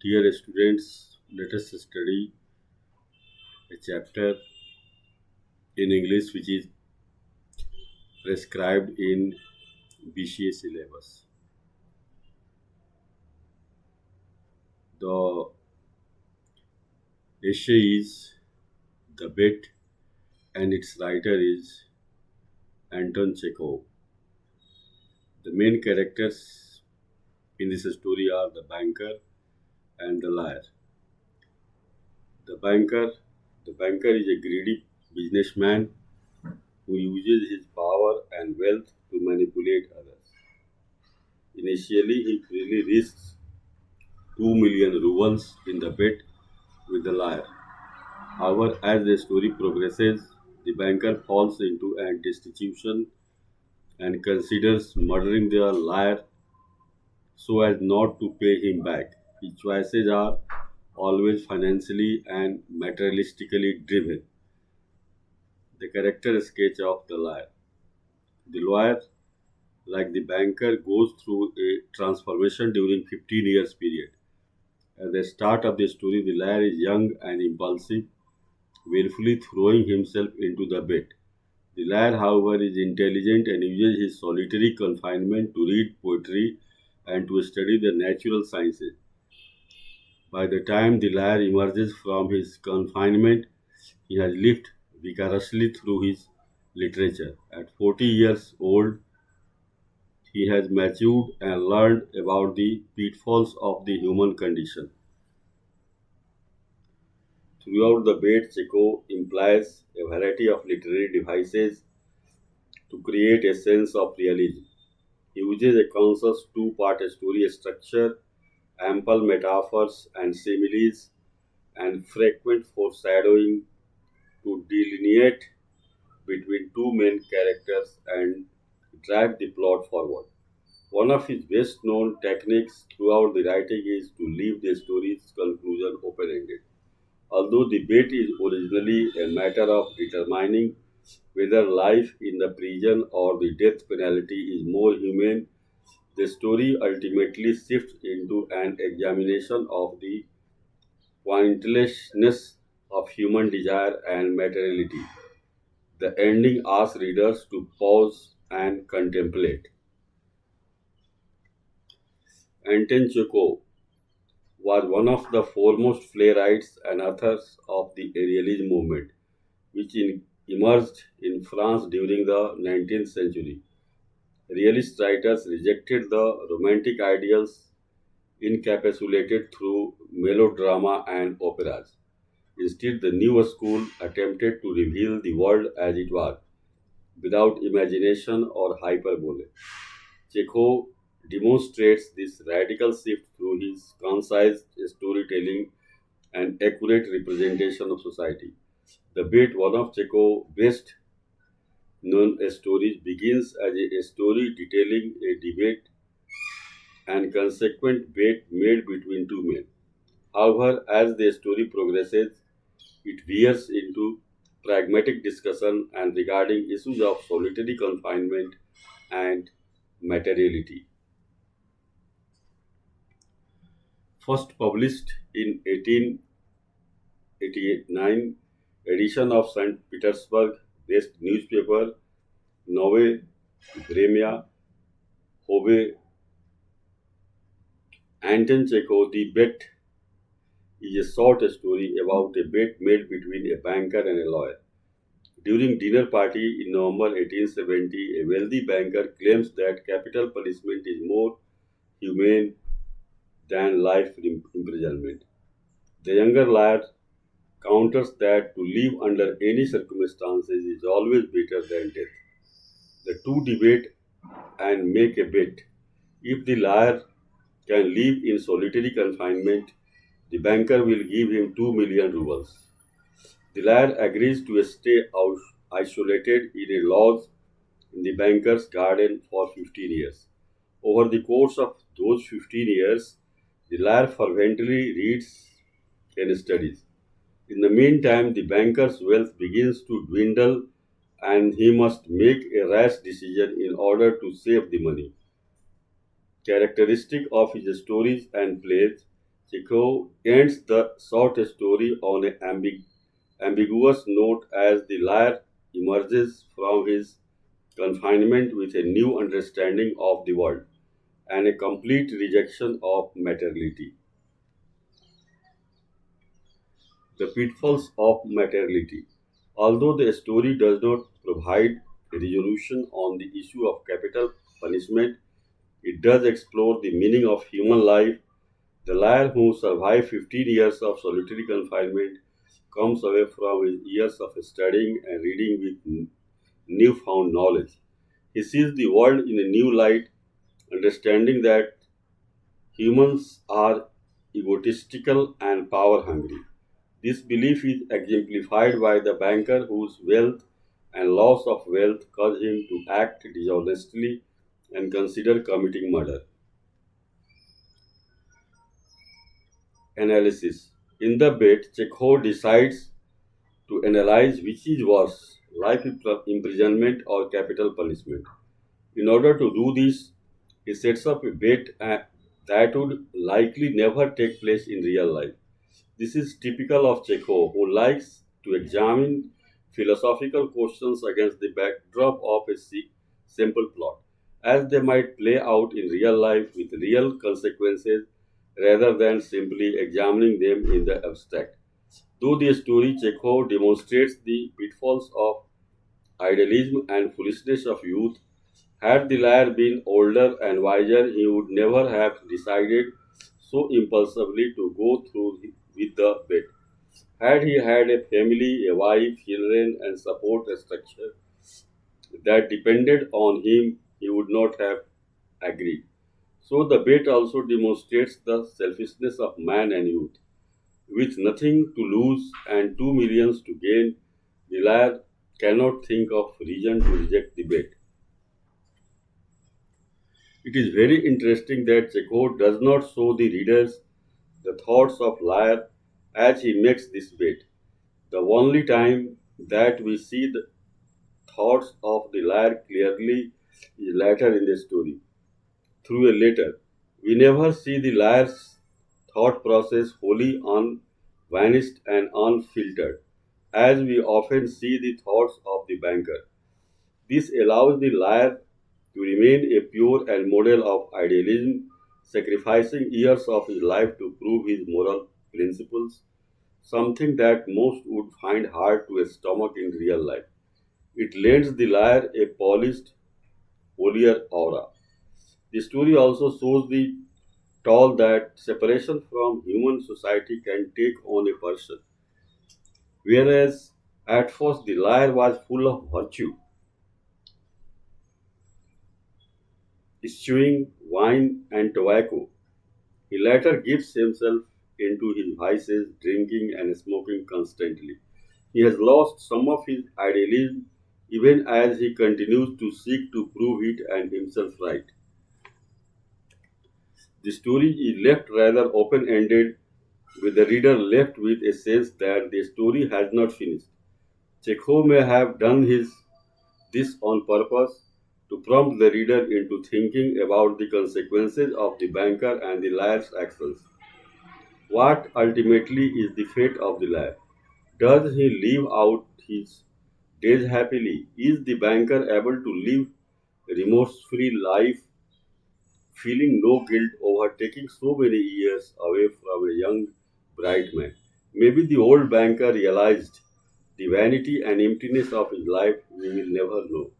Dear students, let us study a chapter in English which is prescribed in BCA syllabus. The essay is The Bet and its writer is Anton Chekhov. The main characters in this story are the banker and the liar. The banker, the banker is a greedy businessman who uses his power and wealth to manipulate others. Initially, he freely risks 2 million rubles in the bet with the liar. However, as the story progresses, the banker falls into an destitution and considers murdering the liar so as not to pay him back. His choices are always financially and materialistically driven. The character sketch of the liar. The lawyer, like the banker, goes through a transformation during 15 years period. At the start of the story, the liar is young and impulsive, willfully throwing himself into the bet. The liar, however, is intelligent and uses his solitary confinement to read poetry and to study the natural sciences. By the time the liar emerges from his confinement, he has lived vicariously through his literature. At 40 years old, he has matured and learned about the pitfalls of the human condition. Throughout the bait, Chekhov implies a variety of literary devices to create a sense of realism. He uses a conscious two-part story structure, ample metaphors and similes, and frequent foreshadowing to delineate between two main characters and drive the plot forward. One of his best known techniques throughout the writing is to leave the story's conclusion open ended. Although the debate is originally a matter of determining whether life in the prison or the death penalty is more humane, the story ultimately shifts into an examination of the pointlessness of human desire and materiality. The ending asks readers to pause and contemplate. Anton Chekhov was one of the foremost playwrights and authors of the Realism movement, which emerged in France during the 19th century. Realist writers rejected the romantic ideals encapsulated through melodrama and operas. Instead, the new school attempted to reveal the world as it was, without imagination or hyperbole. Chekhov demonstrates this radical shift through his concise storytelling and accurate representation of society. The Bait, one of Chekhov's best known stories, begins as a story detailing a debate and consequent bet made between two men. However, as the story progresses, it veers into pragmatic discussion and regarding issues of solitary confinement and materiality. First published in 1889 edition of St. Petersburg based newspaper Nove Vremya, Hove Anton Chekhov, The Bet is a short story about a bet made between a banker and a lawyer. During dinner party in November 1870, a wealthy banker claims that capital punishment is more humane than life imprisonment. The younger lawyer counters that to live under any circumstances is always better than death. The two debate and make a bet. If the liar can live in solitary confinement, the banker will give him 2 million rubles. The liar agrees to stay isolated in a lodge in the banker's garden for 15 years. Over the course of those 15 years, the liar fervently reads and studies. In the meantime, the banker's wealth begins to dwindle and he must make a rash decision in order to save the money. Characteristic of his stories and plays, Chekhov ends the short story on an ambiguous note as the liar emerges from his confinement with a new understanding of the world and a complete rejection of materiality. The pitfalls of materiality. Although the story does not provide a resolution on the issue of capital punishment, it does explore the meaning of human life. The liar who survived 15 years of solitary confinement comes away from his years of studying and reading with newfound knowledge. He sees the world in a new light, understanding that humans are egotistical and power hungry. This belief is exemplified by the banker whose wealth and loss of wealth cause him to act dishonestly and consider committing murder. Analysis. In the bit, Chekhov decides to analyze which is worse, life imprisonment or capital punishment. In order to do this, he sets up a bet that would likely never take place in real life. This is typical of Chekhov, who likes to examine philosophical questions against the backdrop of a simple plot, as they might play out in real life with real consequences rather than simply examining them in the abstract. Through the story, Chekhov demonstrates the pitfalls of idealism and foolishness of youth. Had the liar been older and wiser, he would never have decided so impulsively to go through with the bet. Had he had a family, a wife, children, and support structure that depended on him, he would not have agreed. So the bet also demonstrates the selfishness of man and youth. With nothing to lose and 2 millions to gain, the liar cannot think of reason to reject the bet. It is very interesting that Chekhov does not show the readers the thoughts of liar as he makes this bet. The only time that we see the thoughts of the liar clearly is later in the story, through a letter. We never see the liar's thought process wholly unvarnished and unfiltered, as we often see the thoughts of the banker. This allows the liar to remain a pure and model of idealism, sacrificing years of his life to prove his moral principles, something that most would find hard to stomach in real life. It lends the liar a polished, holier aura. The story also shows the toll that separation from human society can take on a person. Whereas at first the liar was full of virtue, eschewing wine and tobacco, he later gives himself into his vices, drinking and smoking constantly. He has lost some of his idealism even as he continues to seek to prove it and himself right. The story is left rather open ended, with the reader left with a sense that the story has not finished. Chekhov may have done this on purpose to prompt the reader into thinking about the consequences of the banker and the liar's actions. What ultimately is the fate of the liar? Does he live out his days happily? Is the banker able to live a remorse-free life, feeling no guilt over taking so many years away from a young bright man? Maybe the old banker realized the vanity and emptiness of his life. We will never know.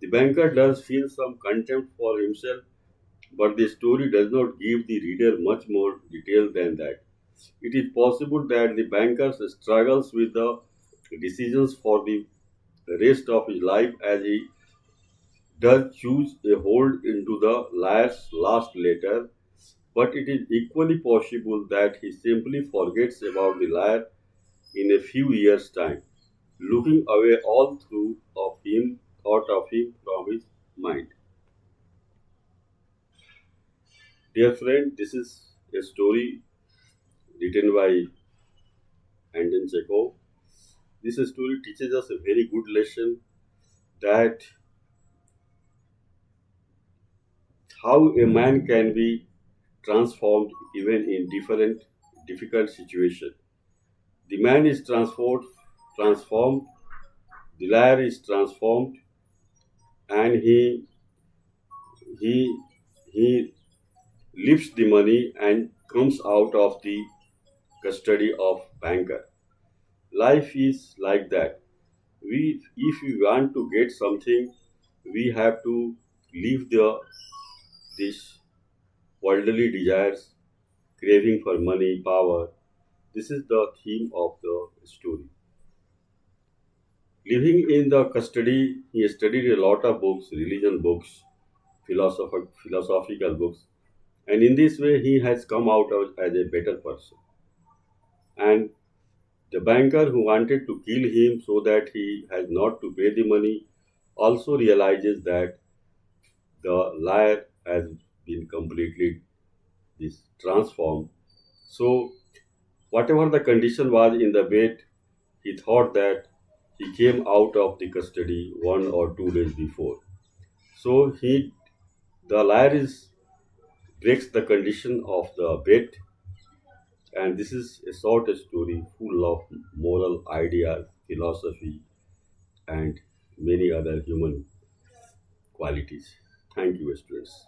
The banker does feel some contempt for himself, but the story does not give the reader much more detail than that. It is possible that the banker struggles with the decisions for the rest of his life as he does choose a hold into the liar's last letter, but it is equally possible that he simply forgets about the liar in a few years' time, looking away all through of him, thought of him from his mind. Dear friend, this is a story written by Anton Chekhov. This story teaches us a very good lesson that how a man can be transformed even in different difficult situations. The man is transformed, the liar is transformed, and he he lifts the money and comes out of the custody of banker. Life is like that. If we want to get something, we have to leave this worldly desires, craving for money, power. This is the theme of the story. Living in the custody, he studied a lot of books, religion books, philosophical books, and in this way, he has come out as a better person. And the banker who wanted to kill him so that he has not to pay the money also realizes that the liar has been completely transformed. So, whatever the condition was in the bed, he thought that he came out of the custody 1 or 2 days before. So the liar is breaks the condition of the bed, and this is a short story full of moral ideas, philosophy, and many other human qualities. Thank you, students.